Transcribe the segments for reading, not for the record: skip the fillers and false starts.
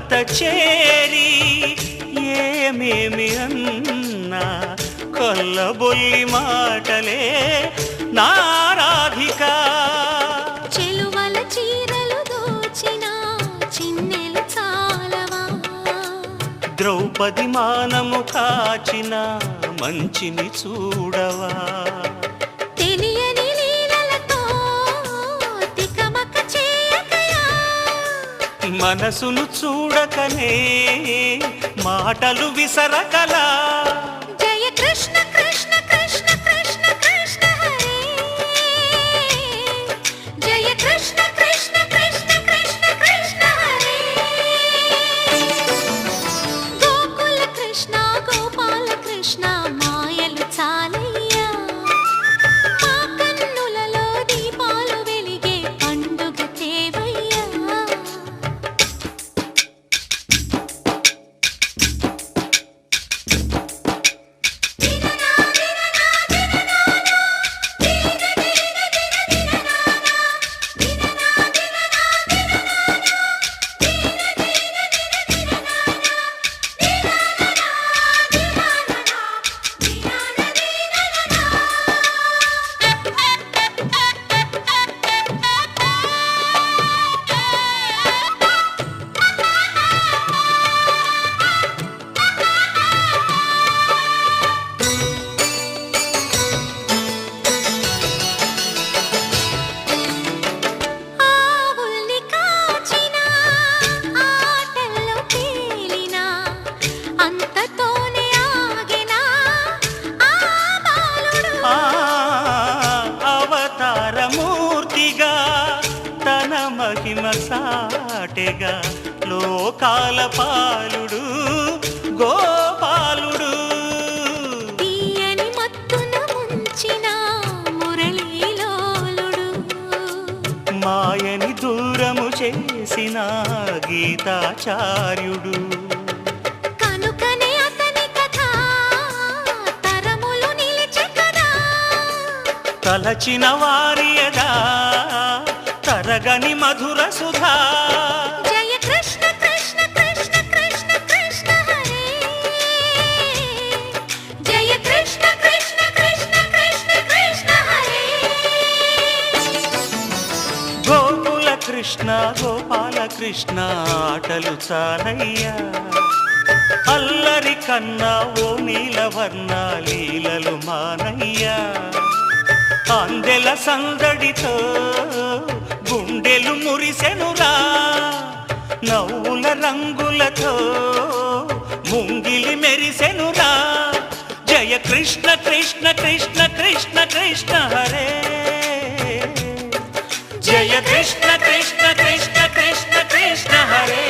చెంత చేరి ఏమేమి అన్నా కొల్లబొల్లి మాటలే నారాధిక. చెలువల చీరలు దోచిన చిన్నెలు చాలవా, ద్రౌపది మానము కాచిన మంచిని చూడవా, తెలియని లీలలతో తికమక చేయకయా, మనసును చూడకనే మాటలు విసరకలా. జయ కృష్ణ కృష్ణ కృష్ణ కృష్ణ కృష్ణ హరే, జయ కృష్ణ కృష్ణ కృష్ణ కృష్ణ కృష్ణ హరే. గోకుల కృష్ణ గోపాల కృష్ణ మాయలు చాలయ్యా, మా కన్నులలో దీపాలు వెలిగే పండుగ తేవయ్యా. ఆవుల్ని కాచిన ఆటల్లో తేలిన అంతతోనే ఆగిన ఆ బాలుడు, ఆ అవతారమూర్తిగా తన మహిమ సాటెగా లోకాల పాలుడు గోపాలుడు. తీయని మత్తున ముంచిన మురళీలోలుడు, మాయని దూరము చేసిన గీతాచార్యుడు. కనుకనే అతని కథ తరములు నిలిచె కదా, తలచిన వారియదా తరగని మధుర సుధా. జయ కృష్ణ కృష్ణ కృష్ణ కృష్ణ కృష్ణ హరే, జయ కృష్ణ కృష్ణ కృష్ణ కృష్ణ కృష్ణ హరే. గోకుల కృష్ణ గోపాల కృష్ణ ఆటలు చాలయ్యా, అల్లరి కన్నా ఓ నీలవర్ణ లీలలు మానయ్యా. అందెల సందడితో గుండెలు మురిసెనురా, నవ్వుల రంగులతో ముంగిలి మెరిసెనురా. జయ కృష్ణ కృష్ణ కృష్ణ కృష్ణ కృష్ణ హరే, జయ కృష్ణ కృష్ణ కృష్ణ కృష్ణ కృష్ణ హరే.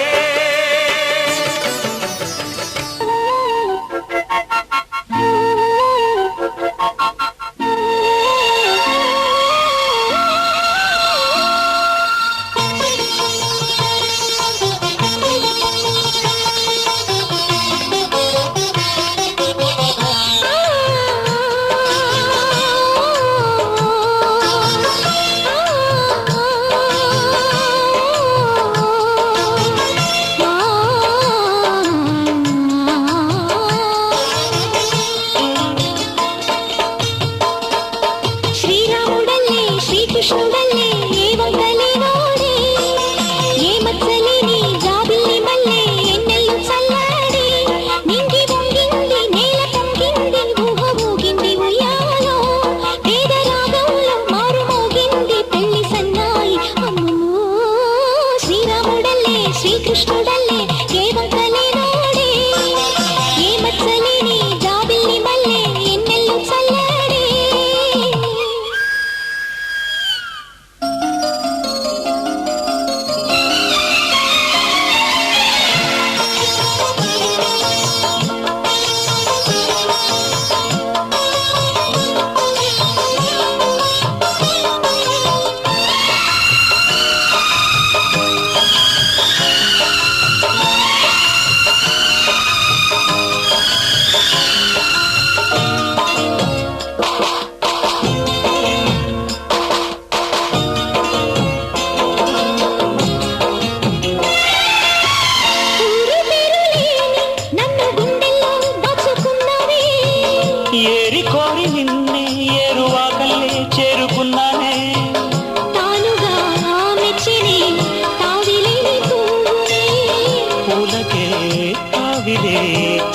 ఆవిరే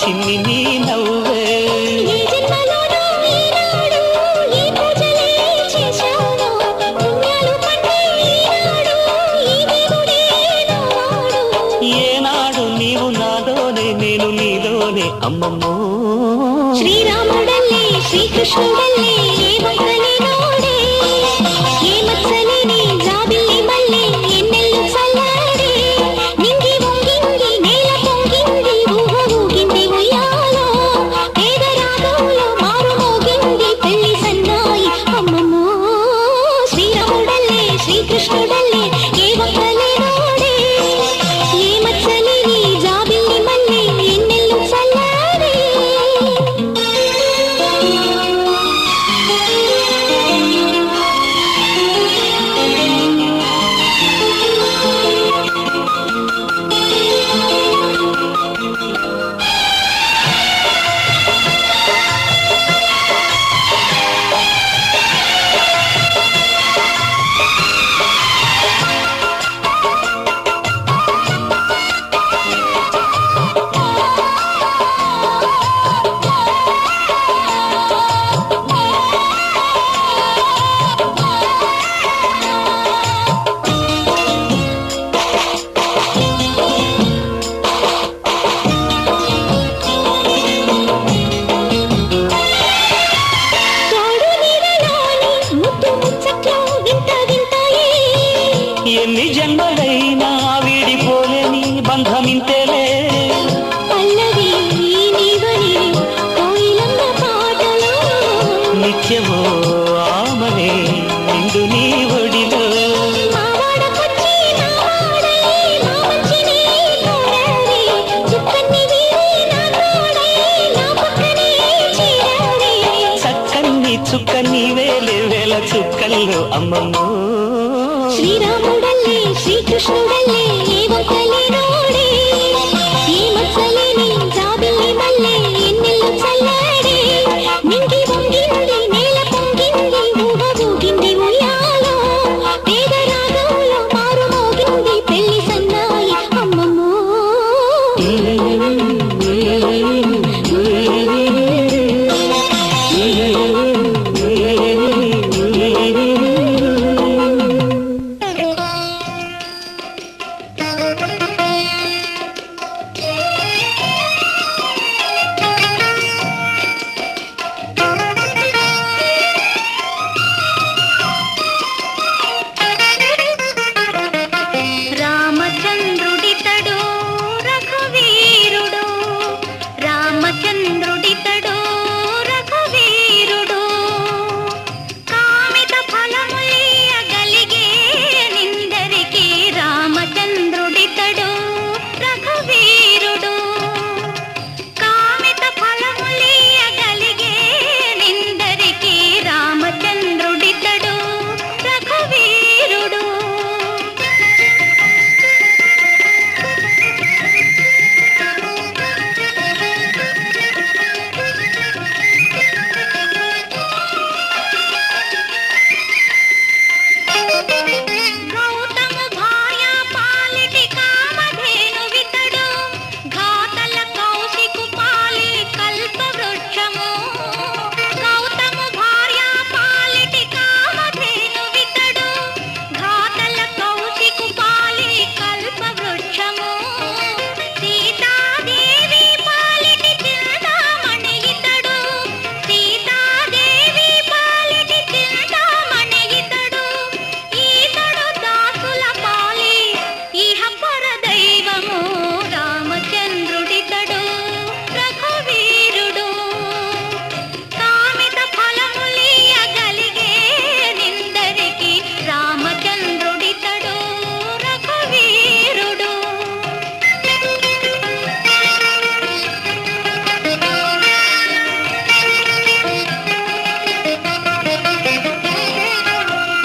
చిన్ని నీ నవ్వే ఏ జన్మలోనో ఈనాడు ఈ పూజలే చేశాను పుణ్యాలు పట్టి ఈనాడు ఈ దేవుడే నాడు ఏనాడు నీవు నాలోనే నేను నీలోనే అమ్మమ్మో శ్రీరాముడల్లే శ్రీకృష్ణుడల్లే ఏ వంకలే నోడే ఏ మత్సలేని జాబిల్లి మల్లె ఎన్నెల్లు చల్లాడే నింగి వంగింది నేల పొంగింది ఊహ ఊగింది ఉయ్యాలో పేద రాగంలో మారు మోగింది పెళ్లి సన్నాయి అమ్మమ్మో శ్రీరాముడల్లే శ్రీకృష్ణుడల్లే ఏ వంకలే నోడే ఏ మత్సలేని జాబిల్లి మల్లె ఎన్నెల్లు చల్లాడే తోడు నీడలోని ముద్దు ముచ్చట్లో వింత వింతాయే ఎన్ని జన్మలైనా వీడిపోలేని బంధమింతేలే పల్లవి నీవని కోయిలమ్మ పాటలో నిత్యమో ఆమనే నిండు నీ ఒడిలో మావాడకొచ్చి నావాడై మా మంచిని కోరారే చుక్కన్ని వీరి నా తోడై నా పక్కనే చేరారే చక్కన్ని చుక్కన్ని వేలే వేల చుక్కల్లో అమ్మమ్మో శ్రీరాముడల్లే శ్రీకృష్ణుడల్లే ఏ వంకలే నోడే ఏ మత్సలేని జాబిల్లి మల్లె ఎన్నెల్లు చల్లాడే నింగి వంగింది నేల పొంగింది ఊహ ఊగింది ఉయ్యాలో పేద రాగంలో మారు మోగింది పెళ్లి సన్నాయి అమ్మమ్మో రామచంద్రుడితడు రఘువీరుడు రామచంద్రుడితడు రఘువీరుడు కామిత ఫలములియగలిగే నిందరికి రామచంద్రుడితడు రఘువీరుడు కామిత ఫలములియగలిగే నిందరికి రామచంద్రుడితడు రఘువీరుడు గౌతము భార్య పాలిటి కామధేనువితడు ఘాతల కౌశికు పాలి కల్పవృక్షము గౌతము భార్య పాలిటి కామధేనువితడు ఘాతల కౌశికు పాలి కల్పవృక్షము సీతాదేవి పాలిటి చింతామణి ఇతడు సీతాదేవి పాలిటి చింతామణి ఇతడు ఈతడు దాసుల పాలి ఇహ పరదైవము రామచంద్రుడితడు రఘువీరుడు కామిత ఫలములియగలిగే నిందరికి రామచంద్రుడితడు రఘువీరుడు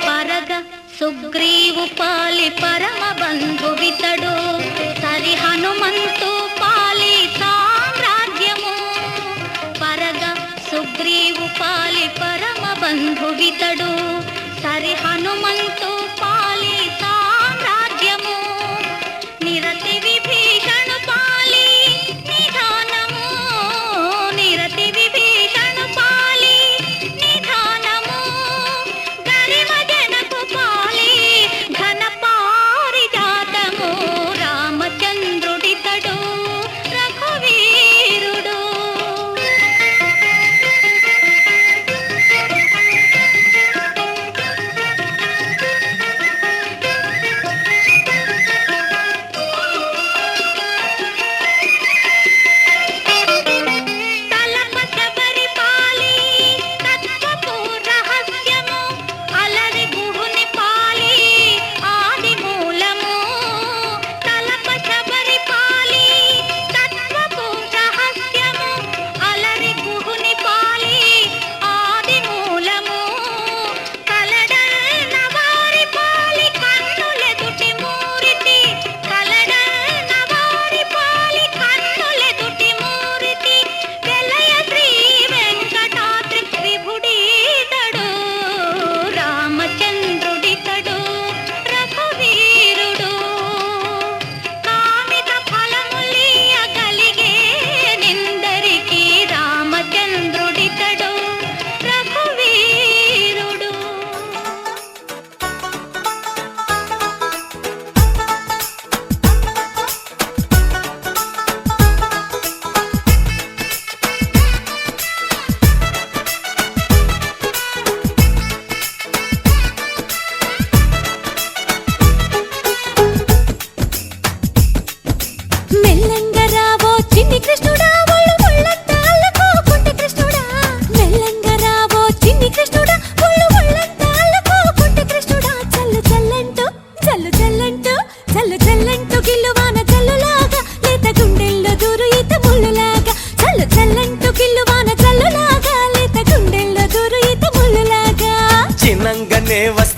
పరగ సుగ్రీవు పాలి పరమ బంధువితడు సరి హనుమంతు పాలి సామ్రాజ్యము పరగ సుగ్రీవు పాలి పరమ బంధువితడు సరి హనుమంతు పాలి సామ్రాజ్యము నిరతి విభీషణు పాలి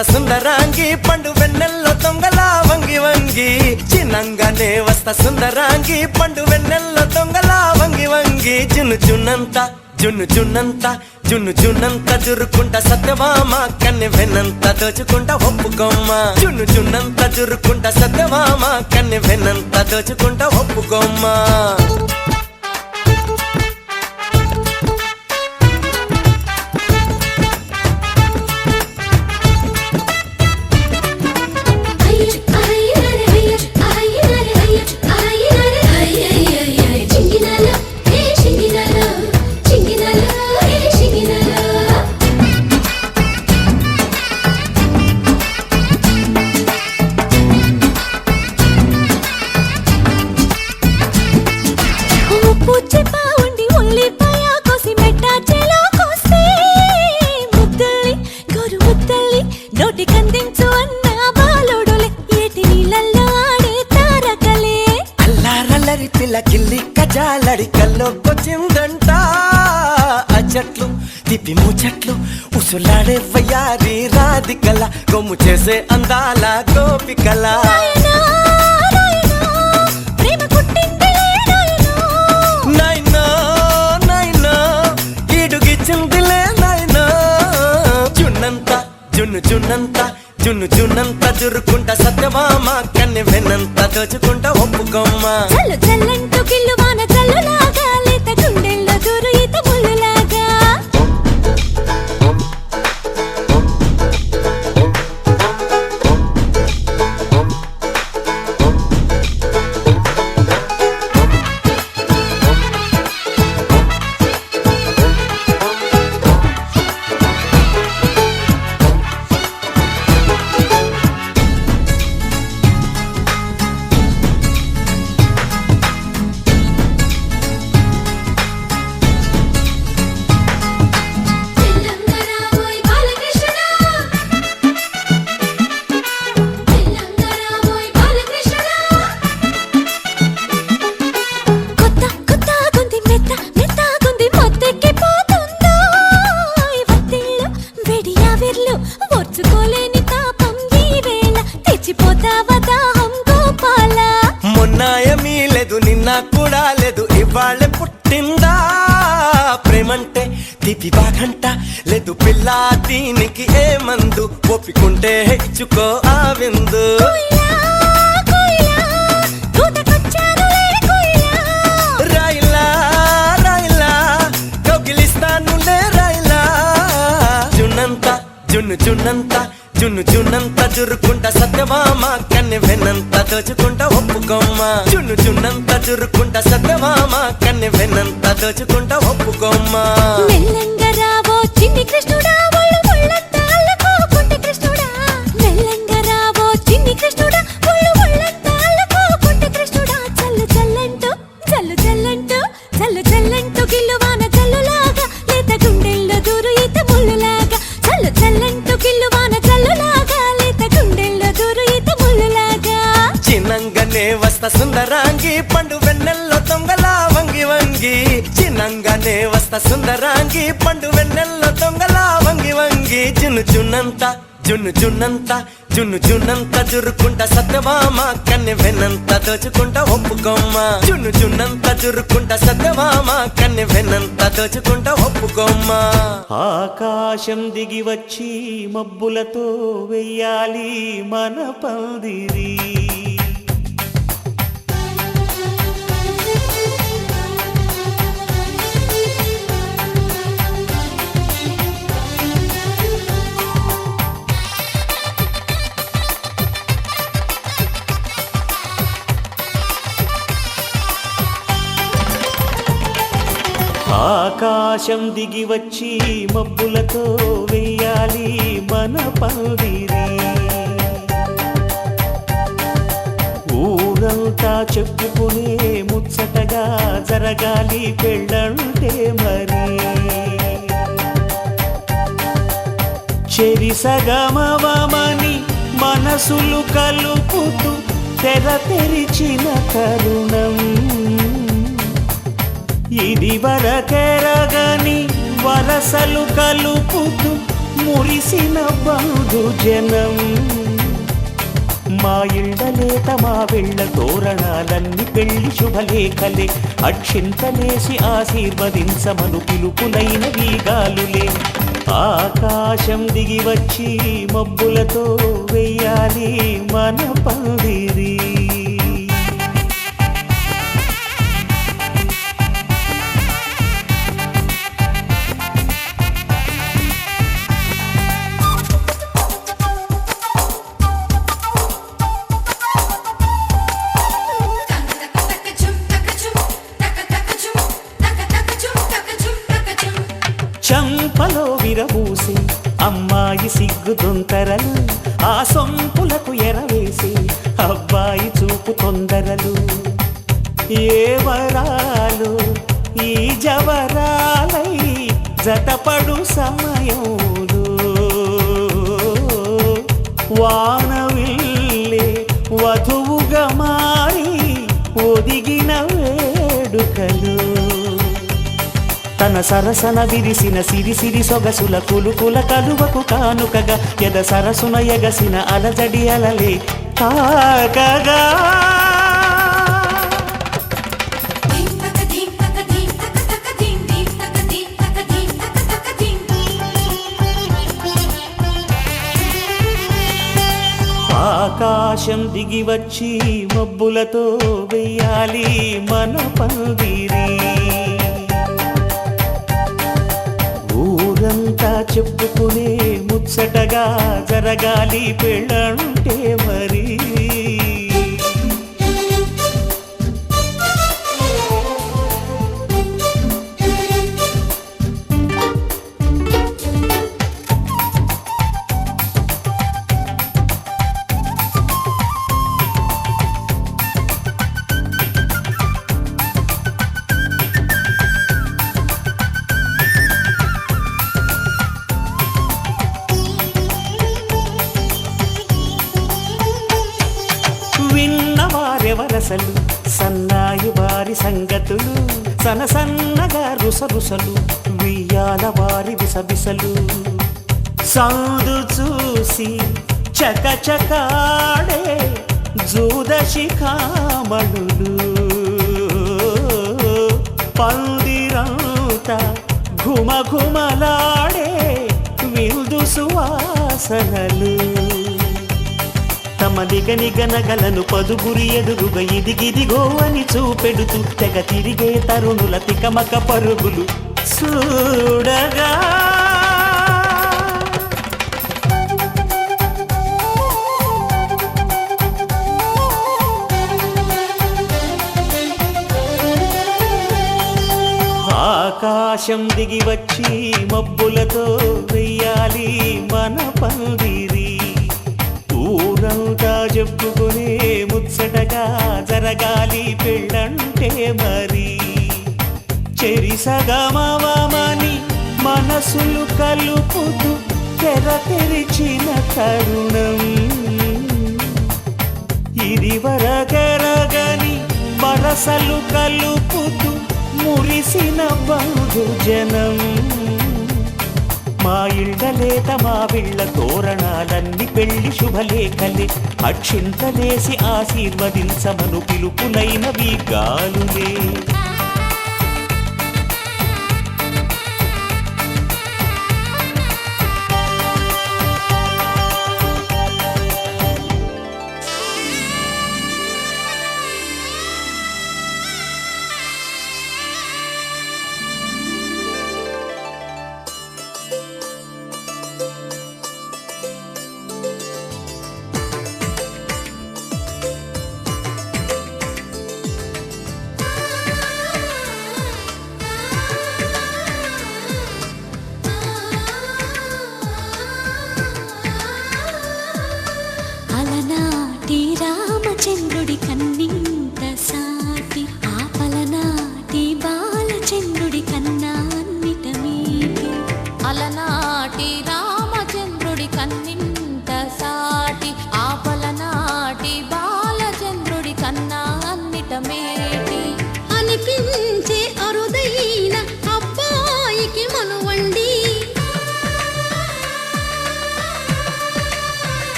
వస్తా సుందరాంగి పండు వెన్నెల్లో దొంగలా వంగి వంగి చిన్నంగానే వస్తా సుందరాంగి పండు వెన్నెల్లో దొంగలా వంగి వంగి జున్ను జున్నంత జున్ను జున్నంత జున్ను జున్నంత జురుకుంట సత్యవామ కన్నె వెన్నంత దోచుకుంట ఒప్పుకోమ్మ జున్ను జున్నంత జురుకుంట సత్యవామ కన్నె వెన్నంత దోచుకుంట ఒప్పుకోమ్మ కందించు అన్న బాలుడులే ఏటి నీళ్ళల్లో ఆడే తారకలే అల్లారల్లరి పిల్ల కిల్లి కజాలడి కల్లోకొచ్చిందంట అచ్చట్లు తిప్పి ముచ్చట్లు ఉసులాడే వయ్యారి రాధికల గొమ్ము చేసే అందాల గోపికల ప్రేమ పుట్టింది నైనా నైనా ఈడుగిచ్చిందిలే నైనా జున్నంత జున్ను జున్నంత జున్ను జున్నంత జురుకుంట సత్యవామ కన్నె వెన్నంత దోచుకుంట ఒప్పుకోమ్మ చల్లు చల్లంటూ కిల్లువాన చల్లులాగా లేత గుండెల్లో దూరు ఈత ముళ్ళులాగా ఓర్చుకోలేని తాపం ఈ వేళ తెచ్చిపోతావా దాహం గోపాల మొన్నాయమీ లేదు నిన్న కూడా లేదు ఇవాళ పుట్టిందా ప్రేమంటే తీపి బాగంట లేదు పిల్ల దీనికి ఏ మందు ఒప్పుకుంటే ఇచ్చుకో ఆ విందు రాయిలా రాయిలా కౌగిలిస్తానులే రాయిలా జున్నంత జున్ను జున్నంత జున్ను జున్నంత జురుకుంట సత్యవామ కన్నె వెన్నంత దోచుకుంట ఒప్పుకోమ్మ జున్ను జున్నంత జురుకుంట సత్యవామ కన్నె వెన్నంత దోచుకుంట ఒప్పుకోమ్మ మెల్లంగా రావో చిన్ని కృష్ణుడా ఒళ్ళు ఒళ్ళంతా అల్లుకోకుంటే కృష్ణుడా మెల్లంగా రావో చిన్ని కృష్ణుడా ఒళ్ళు ఒళ్ళంతా అల్లుకోకుంటే కృష్ణుడా చల్లు చల్లంటూ చల్లు చల్లంటూ చల్లు చల్లంటూ గిల్లువాన చల్లులాగా లేత గుండెల్లో దూరు ఈత ముళ్ళులాగా చల్లు చల్లంటూ గిల్లువాన చల్లులాగా లేత గుండెల్లో దూరు ఈత ముళ్ళులాగా చిన్నంగానే వస్తా సుందరాంగి పండు వెన్నెల్లో దొంగలా వంగి వంగి చిన్నంగానే వస్తా సుందరాంగి పండు వెన్నెల్లో దొంగలా వంగి వంగి జున్ను జున్నంత జున్ను జున్నంత జున్ను జున్నంత జురుకుంట సత్యవామ కన్నె వెన్నంత దోచుకుంట ఒప్పుకోమ్మ జున్ను జున్నంత జురుకుంట సత్యవామ కన్నె వెన్నంత దోచుకుంట ఒప్పుకోమ్మ ఆకాశం దిగి వచ్చి మబ్బులతో వెయ్యాలి మన పందిరి ఆకాశం దిగి వచ్చి మబ్బులతో వెయ్యాలి మన పందిరి ఊరంతా చెప్పుకునే ముచ్చటగా జరగాలి పెళ్ళంటే మరి చెరిసగమవమని మనసులు కలుపుతూ తెర తెరిచిన తరుణం ఇది వరకెరగని వరసలు కలుపుతూ మురిసిన బంధు జనం. మా ఇళ్ళలేత మా వెళ్ళ తోరణాలన్నీ పెళ్లి శుభలేఖలే, అక్షింతలేసి ఆశీర్వదించమను పిలుపులైన వీగాలులే. ఆకాశం దిగి వచ్చి మబ్బులతో వెయ్యాలి మన పందిరి. చంపలో విరబూసి అమ్మాయి సిగ్గు దొంతరలు, ఆ సొంపులకు ఎరవేసి అబ్బాయి చూపు తొందరలు. ఏ వరాలు ఈ జవరాలై జతపడు సమయంలో, వానవిల్లే వధువుగా మారి ఒదిగిన వేడుకలు. తన సరసన విరిసిన సిరిసిరి సొగసుల కులుకుల కలువకు కానుకగా, ఎద సరసున ఎగసిన అలజడి అలలే తాకగా. ఆకాశం దిగి వచ్చి మబ్బులతో వెయ్యాలి మన పందిరి. ఊరంతా చెప్పుకునే ముచ్చటగా జరగాలి పెళ్ళంటే మరి. విన్నవారెవరసలు సన్నాయి వారి సంగతులు, సనసన్నగా రుసరుసలు వియ్యాల వారి విసబిసలు. సౌదు చూసి చకచకాడే జూదశిఖామణులు, పందిరంతా ఘుమఘుమలాడే విందు సువాసనలు. తమ నిగనిగనగలను పదుగురి ఎదురుగా ఇదిగిదిగో అని చూపెడుతూ తెగ తిరిగే తరుణుల తికమక పరుగులు చూడగా. ఆకాశం దిగి వచ్చి మబ్బులతో వెయ్యాలి మన పందిరి. ఊరంతా చెప్పుకునే ముచ్చటగా జరగాలి పెళ్ళంటే మరి. చెరిసగమవమని మనసులు కలుపుతూ తెర తెరిచిన తరుణం, ఇది వరకెరగని వరసలు కలుపుతూ మురిసిన బంధు జనం. మా ఇళ్ళలేత మా వీళ్ళ తోరణాలన్నీ పెళ్లి శుభలేఖలే, అక్షింతలేసి ఆశీర్వదించమను పిలుపులైనవి గాలులే.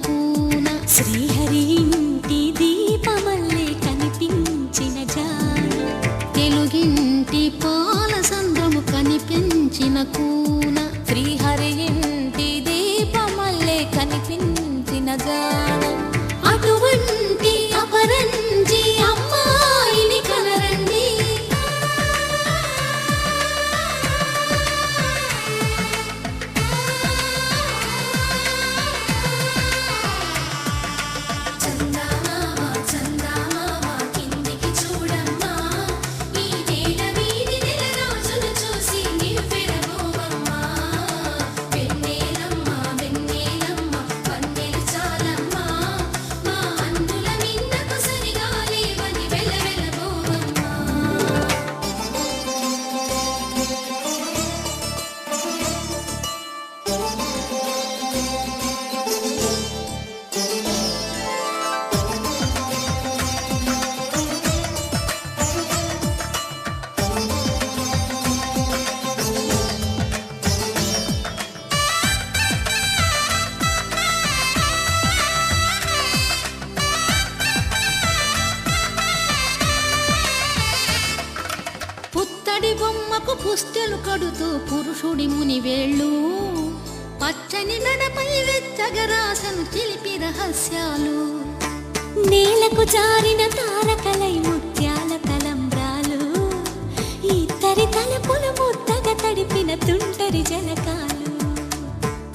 కూన శ్రీహరి ఇంటి దీపమల్లే కనిపించిన జాన తెలుగింటి పాల సంద్రము కనిపించిన కూన శ్రీహరి ఇంటి దీపమల్లే కనిపించిన జాన అటువంటి అపరంజి అమ్మాయిని కనరండి చందమామ చందమామ కిందికి చూడమ్మా ఈ నేల వీధి నెల రోజులు చూసి నివ్వెరబోవమ్మా వెన్నెలమ్మ వెన్నెలమ్మ వన్నెలు చాలమ్మా మా అందుల మిన్నకు సరిగా లేవని వెలవెలబోవమ్మా పుత్తడి బొమ్మకు పుస్తెలు కడుతూ పురుషుడి ముని వేళ్ళు పచ్చని నడపై వెచ్చగరాసను చిలిపి రహస్యాలు నేలకు జారిన తారకలై ముత్యాల తలంబ్రాలు ఇద్దరి తలపులు ముద్దగా తడిపిన తుంటరి జలకాలు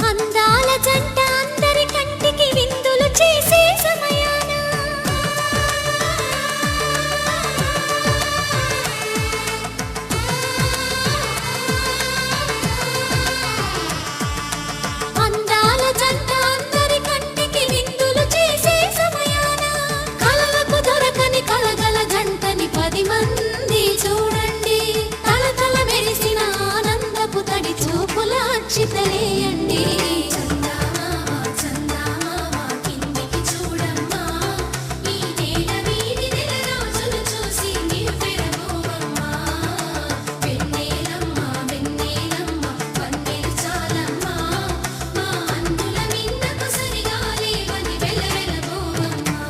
అందాల జంట అందరి కంటికి విందులు చేసే సమయాన అందాల జంట అందరి కంటికి విందులు చేసే సమయాన కలలకు దొరకని కలగల జంటని 10 మంది చూడండి తలతల మెరిసిన ఆనందపు తడి చూపుల అచ్చితలేయండి చందమామ చందమామ కిందికి చూడమ్మా ఈ నేల వీధి నెల రోజులు చూసి నివ్వెరబోవమ్మా వెన్నెలమ్మ వెన్నెలమ్మ వన్నెలు చాలమ్మా మా అందుల మిన్నకు సరిగా లేవని వెలవెలబోవమ్మా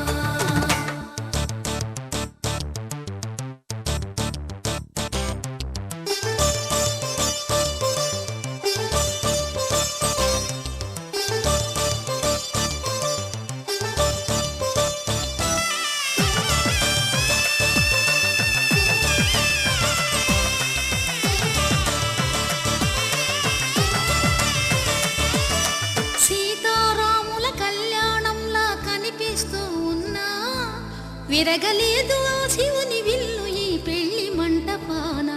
సీతారాముల కళ్యాణంలా కనిపిస్తూ ఉన్నా విరగలేదు ఆ శివుని విల్లు ఈ పెళ్లి మంటపాన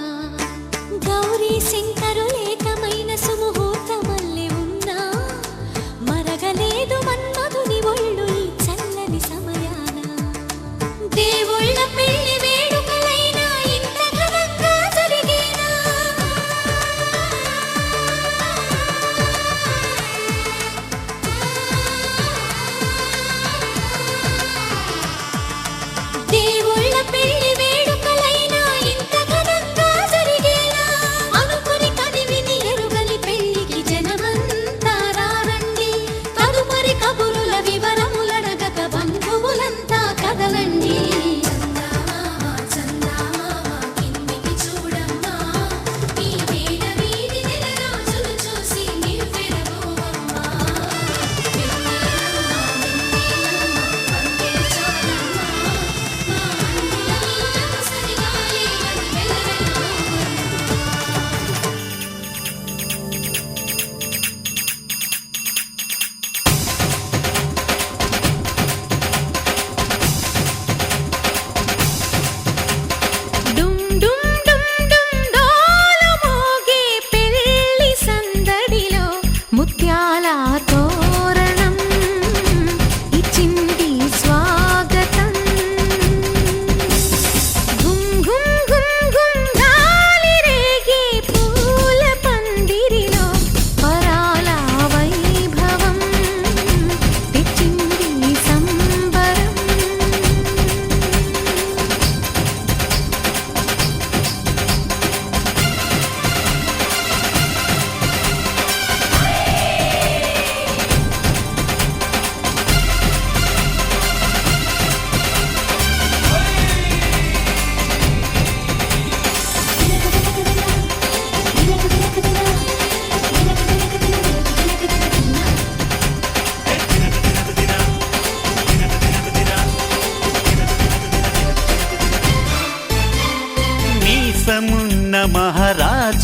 గౌరీ శంకరులేకమైన సుముహూర్తమల్లె ఉన్నా మరగలేదు మన్మధుని ఒళ్ళు ఈ చల్లని సమయాన దేవుళ్ళ పెళ్లి వేడుకలైనా ఇంత ఘనంగా జరిగేనా దేవుళ్ళ పెళ్లి వేడుకలైనా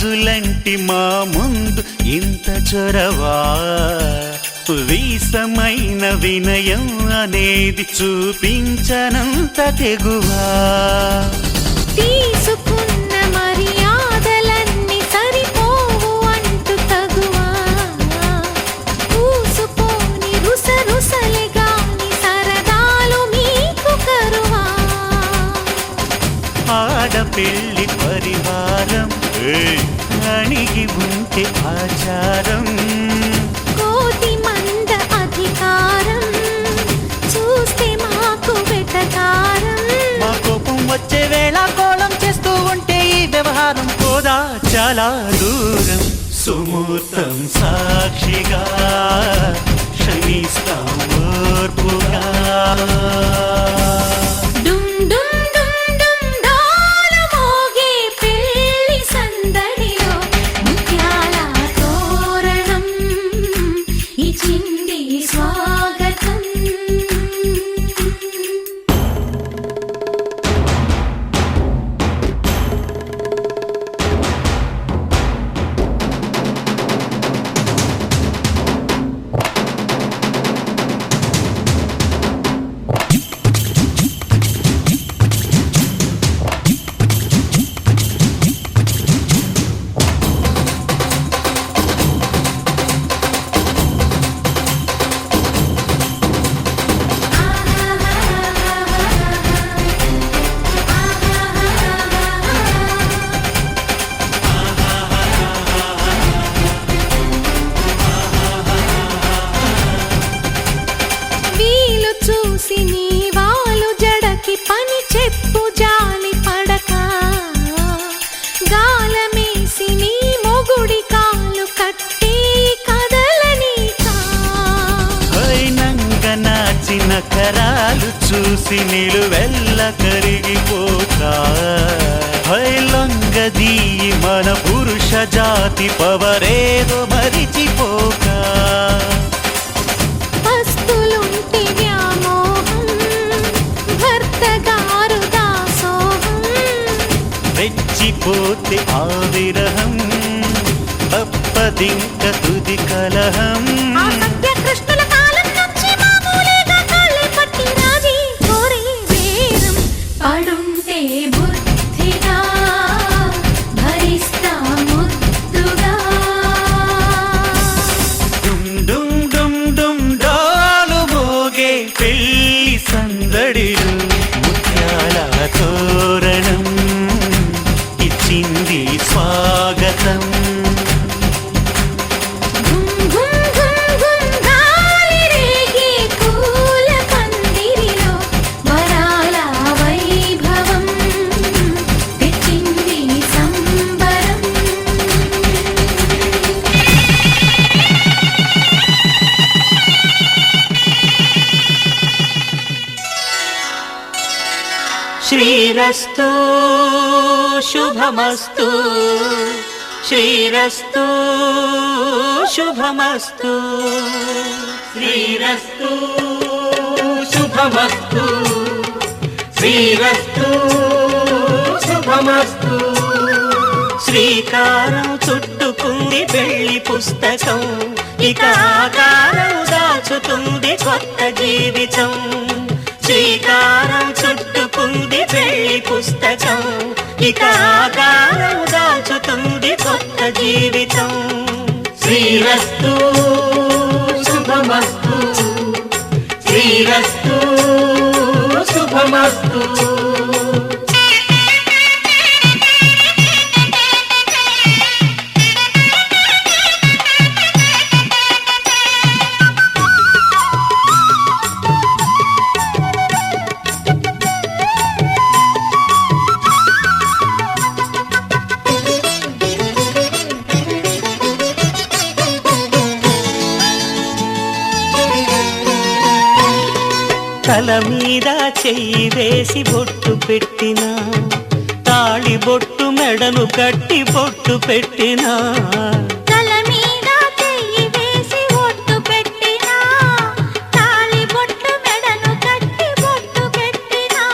గాజులంటి మా ముందు ఇంత చొరవా వీసమైన వినయం అనేది చూపించనంత తెగువా తీసుకున్న మర్యాదలన్నీ సరిపోవు అంటూ తగువా పూసుపోని రుసరుసలే గాని సరదాలు మీకు కరువా ఆడపిల్లి పరివారం అణిగి ఉంటే ఆచారం కోటి మంద అధికారం చూస్తే మాకు వెటకారం మా కోపం వచ్చే వేళ కోళం చేస్తూ ఉంటే ఈ వ్యవహారం పోదా చాలా దూరం సుమూర్తం సాక్షిగా క్షమిస్తాం ఓర్పుగా డుమ్ డుమ్ డుమ్ డుమ్ డోలు మోగే పెళ్లి సందడిలో ముత్యాల తోరణం ఇచ్చింది స్వాగతం వీలు చూసి నీ వాలు జడకి పని చెప్పు జాలి పడక గాలమేసి నీ మొగుడి కాలు కట్టి కదలనీకా నంగ నాచిన కరాలు చూసి నిలువెల్ల కరిగిపోతా లొంగదీ మన పురుష జాతి పవరేదో మరిచిపోక పస్తులుంటి వ్యామోహం భర్త గారు దాసోహం రెచ్చిపోతే ఆ విరహం తప్పదింక తుది కలహం ఆ సత్యకృష్ణుల కాలం నుంచి మామూలుగా కాళ్ళే పట్టి రాజీ కోరే వేరం పడుంటే బుద్ధిగా భరిస్తా ముద్దుగా డుమ్ డుమ్ డుమ్ డుమ్ డోలు మోగే పెళ్లి సందడిలు ముత్యాల తోరణం ఇచ్చింది స్వాగతం ఘుమ్ ఘుమ్ ఘుమ్ ఘుమ్ గాలి రేగే పూల పందిరిలో వరాల వైభవం తెచ్చింది సంబరం శ్రీరస్తు శుభమస్తు శ్రీరస్తు శుభమస్తు శ్రీరస్తు శుభమస్తు శ్రీరస్తు శుభమస్తు శ్రీకారం చుట్టుకుంది పెళ్లి పుస్తకం ఇక ఆకారం దాచుతుంది కొత్త జీవితం శ్రీకారం చుట్టుకుంది పెళ్లి పుస్తకం ఇక ఆకారం దాచుతుంది కొత్త జీవితం శ్రీరస్తు శుభమస్తు శ్రీరస్తు శుభమస్తు తల మీద చెయ్యి వేసి బొట్టు పెట్టినా తాళి బొట్టు మెడను కట్టి బొట్టు పెట్టినా తల మీద చెయ్యి వేసి ఒట్టు పెట్టినా తాళి బొట్టు మెడను కట్టి బొట్టు పెట్టినా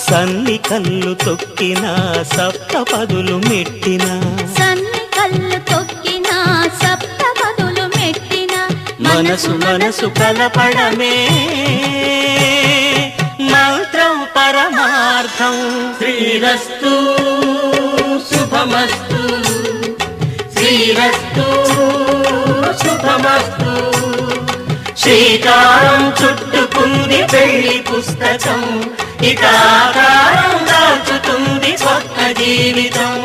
సన్ని కళ్ళు తొక్కినా సప్త పదులు మెట్టినా సన్న మనసు మనసు కలపడమే మంత్రం పరమార్థం. శ్రీరస్తు శుభమస్తు, శ్రీరస్తు శుభమస్తు. శ్రీకారం చుట్టుకుంది పెళ్లి పుస్తకం, ఇక ఆకారం దాచుతుంది స్వప్న జీవితం.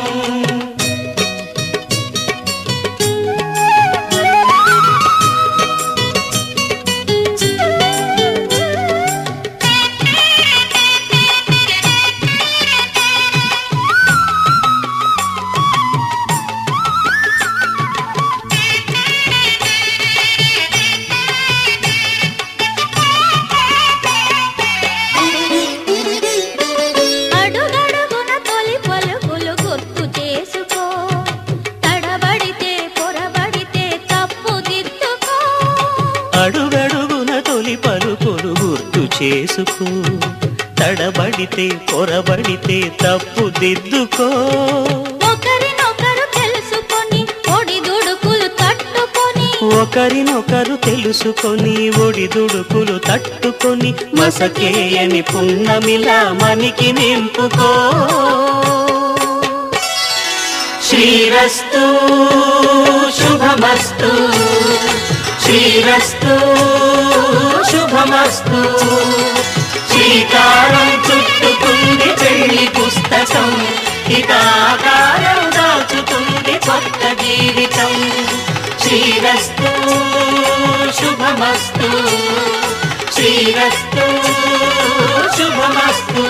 అడుగడుగున తొలి పలుకులు గుర్తు చేసుకో, తడబడితే పొరబడితే తప్పు దిద్దుకో. ఒకరినొకరు తెలుసుకొని ఒడిదుడుకులు తట్టుకొని మసకేయని పున్నమిలా మనికి నింపుకో. శ్రీరస్తు శుభమస్తు, శ్రీరస్తు శుభమస్తు. శ్రీకారం చుట్టుకుంది పెళ్లి పుస్తకం, ఇక ఆకారం దాచుతుంది కొత్త జీవితం. శ్రీరస్తు శుభమస్తు, శ్రీరస్తు శుభమస్తు.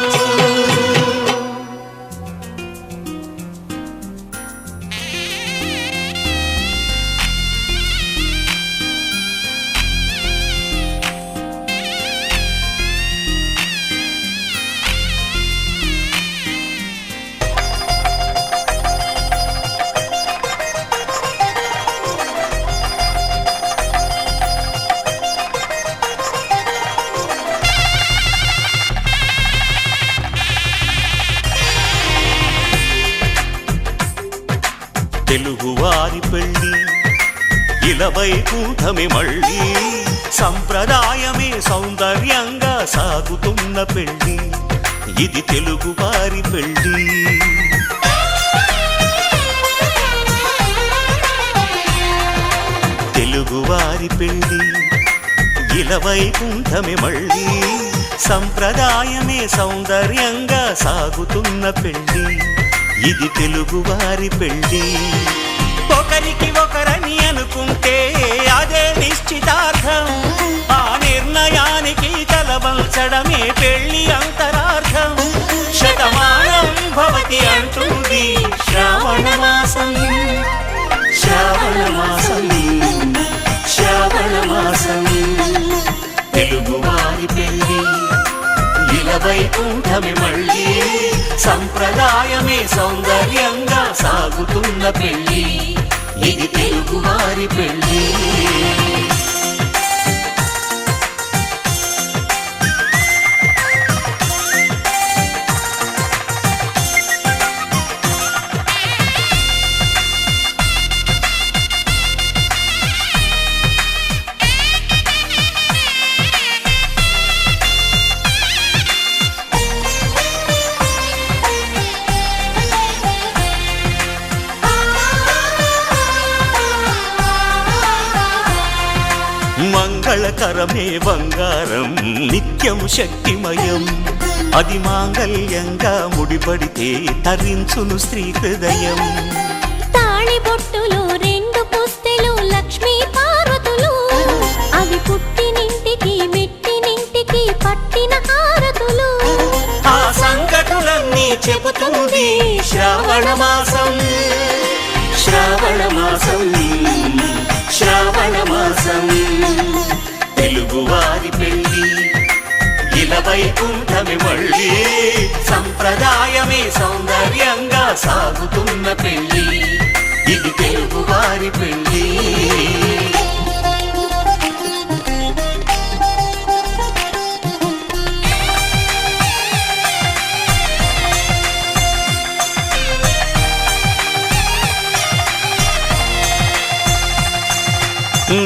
తెలుగువారి పెళ్ళి ఇలవైకుంఠమే మళ్ళీ, సంప్రదాయమే సౌందర్యంగా సాగుతున్న పెళ్ళి, ఇది తెలుగువారి పెళ్ళి. తెలుగువారి పెళ్ళి ఇలవైకుంఠమే మళ్ళీ, సంప్రదాయమే సౌందర్యంగా సాగుతున్న పెళ్ళి, ఇది తెలుగువారి పెళ్ళి. ఒకరికి ఒకరని అనుకుంటే అదే నిశ్చితార్థం, ఆ నిర్ణయానికి తలవంచడమే పెళ్ళి అంతరార్థం. శతమానం భవతి అంటుంది శ్రావణ మాసం, శ్రావణ మాసం, శ్రావణ మాసం. తెలుగువారి పెళ్ళి ఇలవైకుంఠమే మళ్ళీ, సంప్రదాయమే సౌందర్యంగా సాగుతున్న పెళ్ళి, ఇది తెలుగువారి పెళ్ళి. మంగళకరమే బంగారం నిత్యం శక్తిమయం, అది మాంగళ్యంగా ముడిపడితే తరించును స్త్రీ హృదయం. తాళి బొట్టులు రెండు పుస్తెలు లక్ష్మీ పార్వతులు, అవి పుట్టినింటికి మెట్టినింటికి పట్టిన హారతులు. ఆ సంగతులన్నీ చెబుతుంది శ్రావణ మాసం, శ్రావణ మాసం, శ్రావణ మాసం. తెలుగువారి పెళ్ళి ఇలవైకుంఠమే మళ్ళీ, సంప్రదాయమే సౌందర్యంగా సాగుతున్న పెళ్ళి, ఇది తెలుగువారి పెళ్ళి.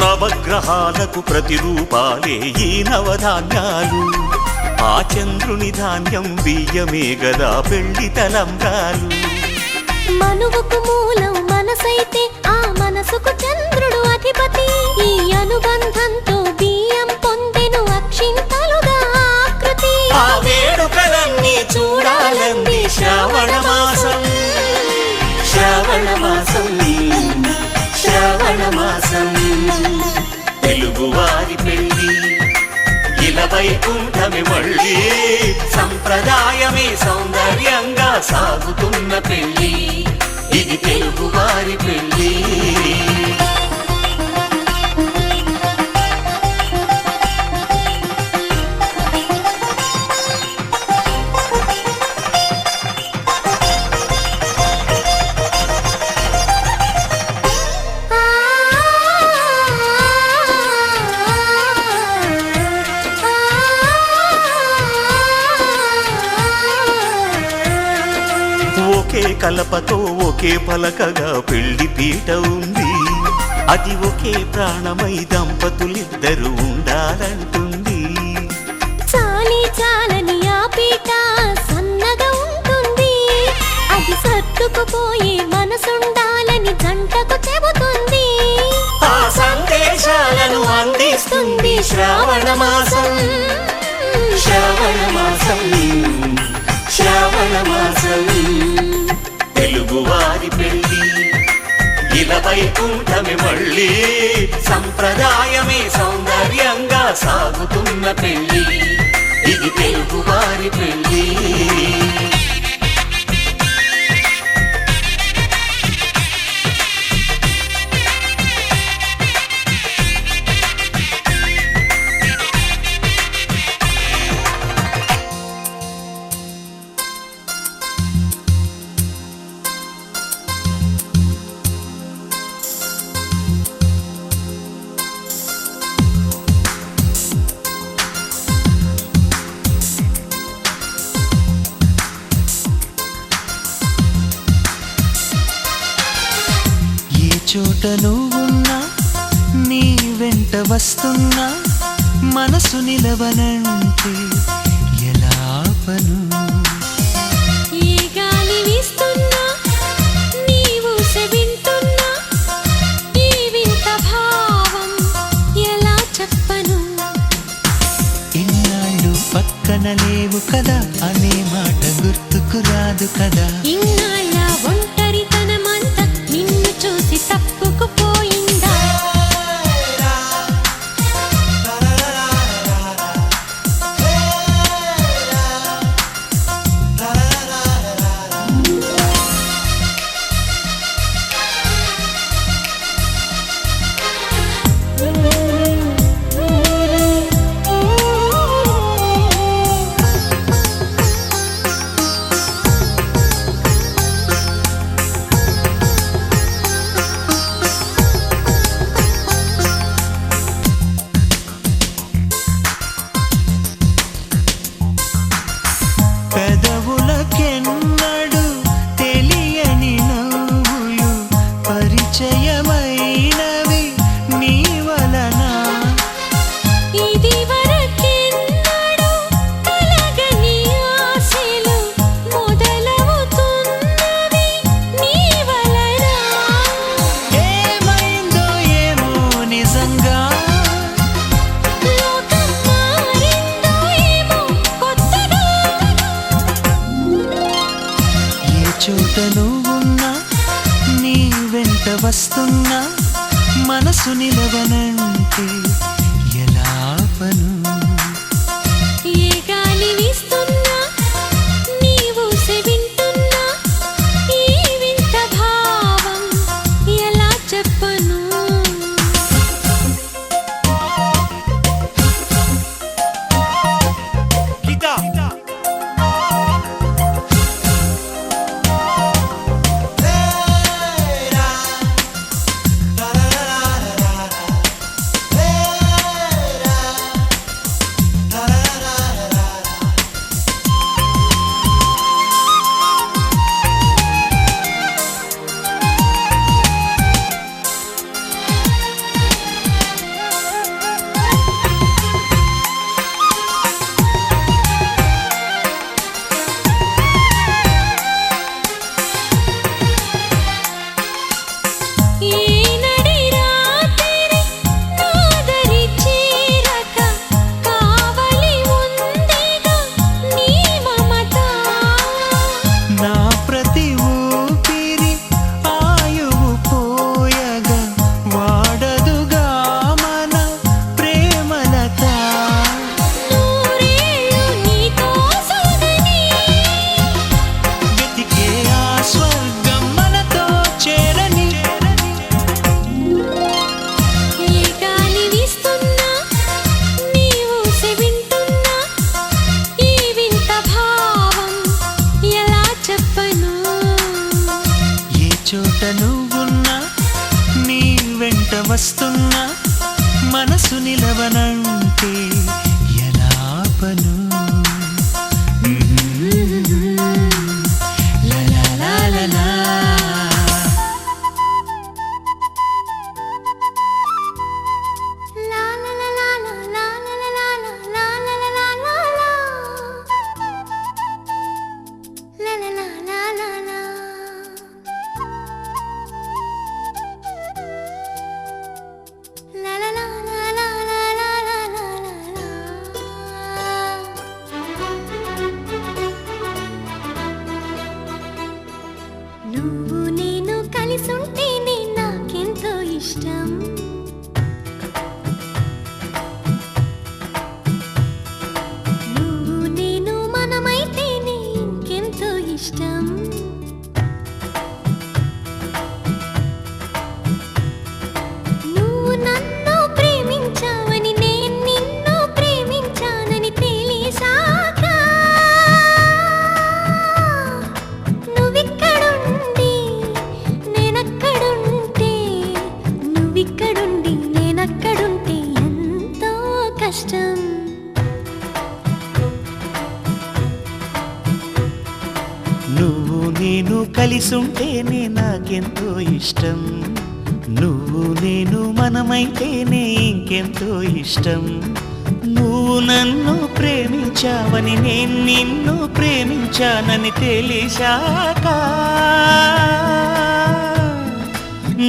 నవగ్రహాలకు ప్రతిరూపాలే ఈ నవధాన్యాలు. ఆ చంద్రుని ధాన్యం బియ్యమే గదా పెళ్లి తలంబ్రాలు. మనువుకు మూలం మనసైతే ఆ మనసుకు చంద్రుడు అధిపతి. ఈ అనుబంధంతో బియ్యం పొందెను అక్షింతలుగా ఆకృతి. ఆ వేడుకలన్నీ చూడాలంది శ్రావణ మాసం, శ్రావణ మాసం, శ్రావణ మాసం. తెలుగువారి పెళ్లి ఇలా వైకుంఠమే మళ్ళీ, సంప్రదాయమే సౌందర్యంగా సాగుతున్న పెళ్లి. ఇది తెలుగువారి పెళ్లి. ఒకే కలపతో ఒకే పలకగా పెళ్లి పీట ఉంది. అది ఒకే ప్రాణమై దంపతులిద్దరూ ఉండాలంటుంది. చాలి చాలని ఆ పీట సన్నగా ఉంటుంది. అది సర్దుకుపోయే మనసుండాలని జంటకు చెబుతుంది. ఆ సందేశాలను అందిస్తుంది శ్రావణ మాసం, శ్రావణ మాసం, శ్రావణ మాసం. తెలుగువారి పెళ్లి ఇలా వైకుంఠమే మళ్ళీ, సంప్రదాయమే సౌందర్యంగా సాగుతున్న పెళ్లి. ఇది తెలుగువారి పెళ్లి. చోట నువ్వున్నా నీ వెంట వస్తున్నా, మనసు నిలవనంటే ఎలా ఆపను? ఏ గాలి వీస్తున్నా నీవు వింటున్నా, ఈ వింత భావం ఎలా చెప్పను? ఇన్నాళ్ళు పక్కన లేవు కదా అనే మాట గుర్తుకు రాదు కదా. ఇన్నాళ్ళ ఒంటరితనమంతా నిన్ను చూసి తప్పుకుపోయిందా? పెదవులకెన్నడు తెలియని నవ్వులు పరిచయమైనవి నీ వలన. ఇది వరకెన్నడూ కలగని ఆశలు మొదలవుతున్నవి నీ వలన. ఏమైందో ఏమో నిజంగా, లోకం మారిందో ఏమో కొత్తగా. ఏ చోట నువ్వున్నా నీ వెంట వస్తున్నా, మనసు నిలవనంటే ఎలా ఆపను? ఏ గాలి వీస్తున్నా నీవు వింటున్నా, ఈ వింత భావం ఎలా చెప్పను? కష్టం. నువ్వు నేను కలిసుంటేనే నాకెంతో ఇష్టం, నువ్వు నేను మనమైతేనే ఇంకెంతో ఇష్టం. నువ్వు నన్ను ప్రేమించావని నేను నిన్ను ప్రేమించానని తెలిసాక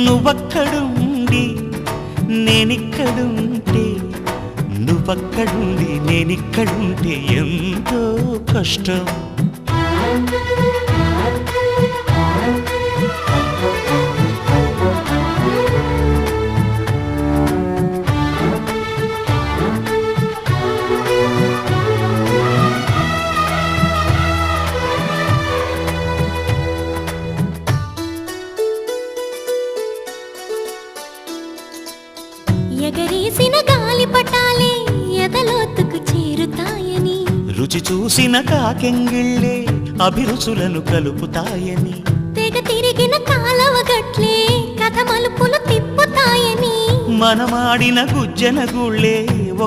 నువ్వక్కడుండి నేనిక్కడుంటే, నువ్వక్కడుండి నేనిక్కడుంటే ఎంతో కష్టం. ఎగరేసిన గాలి పటాలే ఎదలోతుకు చేరుతాయని, రుచి చూసిన కాకెంగిళ్ళే అభిరుచులను కలుపుతాయని, తెగ తిరిగిన కాలవ గట్లే కథ మలుపులు తిప్పుతాయని, మనమాడిన గుజ్జన గుళ్ళే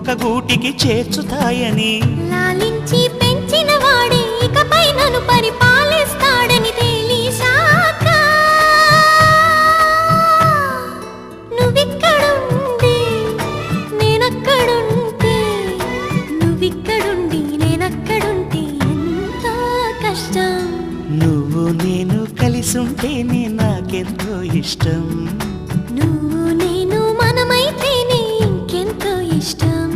ఒక గూటికి చేర్చుతాయని, లాలించి పెంచిన వాడే ఇకపై నన్ను పరిపాలిస్తాడని తెలిసాక నువ్విక్కడుండి నేనక్కడుంటే, నువ్విక్కడుండి నేనక్కడుంటే ఎంతో కష్టం. నువ్వు నేను కలిసుంటేనే నాకెంతో ఇష్టం, నువ్వు నేను మనమైతేనే ఇంకెంతో ఇష్టం.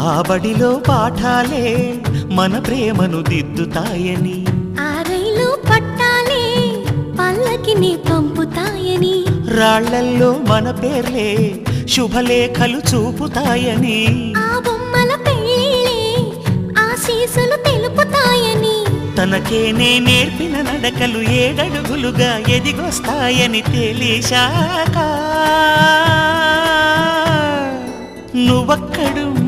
ఆ బడిలో పాఠాలే మన ప్రేమను దిద్దుతాయని, ఆ రైలు పట్టాలే పల్లకిని పంపుతాయని, రాళ్లల్లో మన పేర్లే శుభలేఖలు చూపుతాయని, ఆ బొమ్మల పెళ్ళిళ్ళే ఆశీసులు తెలుపుతాయని, తనకేనే నేర్పిన నడకలు ఏడడుగులుగా ఎదిగొస్తాయని తెలిసాక నువ్వక్కడుండి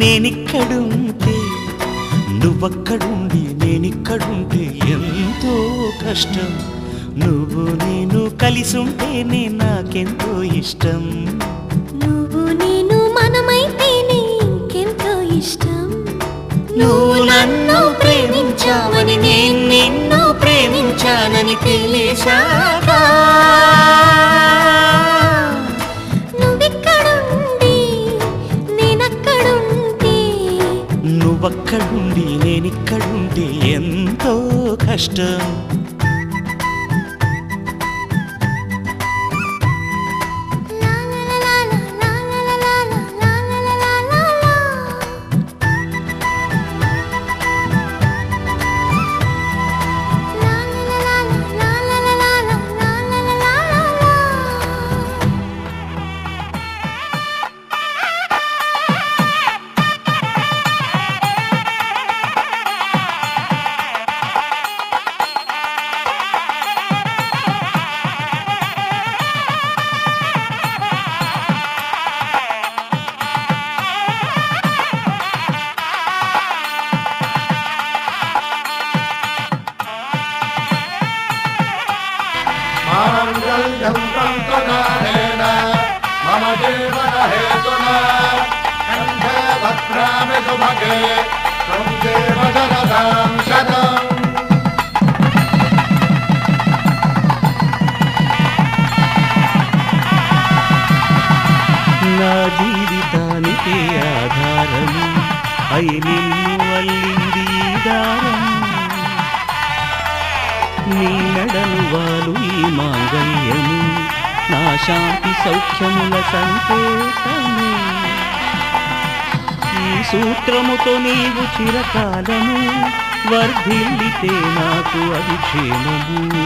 నేనిక్కడుంటే, నువ్వక్కడుండి నేనిక్కడుంటే ఎంతో కష్టం. నువ్వు నేను కలిసుంటేనే నాకెంతో ఇష్టం, నువ్వు నేను మనమైతేనే ఇంకెంతో ఇష్టం. నువ్వు నన్ను ప్రేమించావని నేను నిన్ను ప్రేమించానని తెలిసాక నువ్విక్కడుండి నేనక్కడుంటే, నువ్వక్కడుండి నేనిక్కడుంటే ఎంతో కష్టం. माङ्गल्यं तन्तकालेन मम जीवनहेतुना कण्ठे भद्रामि सुभगे त्वं देव शरदां शतम्. నా జీవితానికి ఆధారము అయి నిన్ను వల్లింది ఈ దారం, నీ నడను వాలు ఈ మాంగళ్యము నా శాంతి సౌఖ్యముల సంకేతము. ఈ సూత్రముతో నీవు చిరకాలము వర్ధిల్లితే నాకు అది క్షేమము.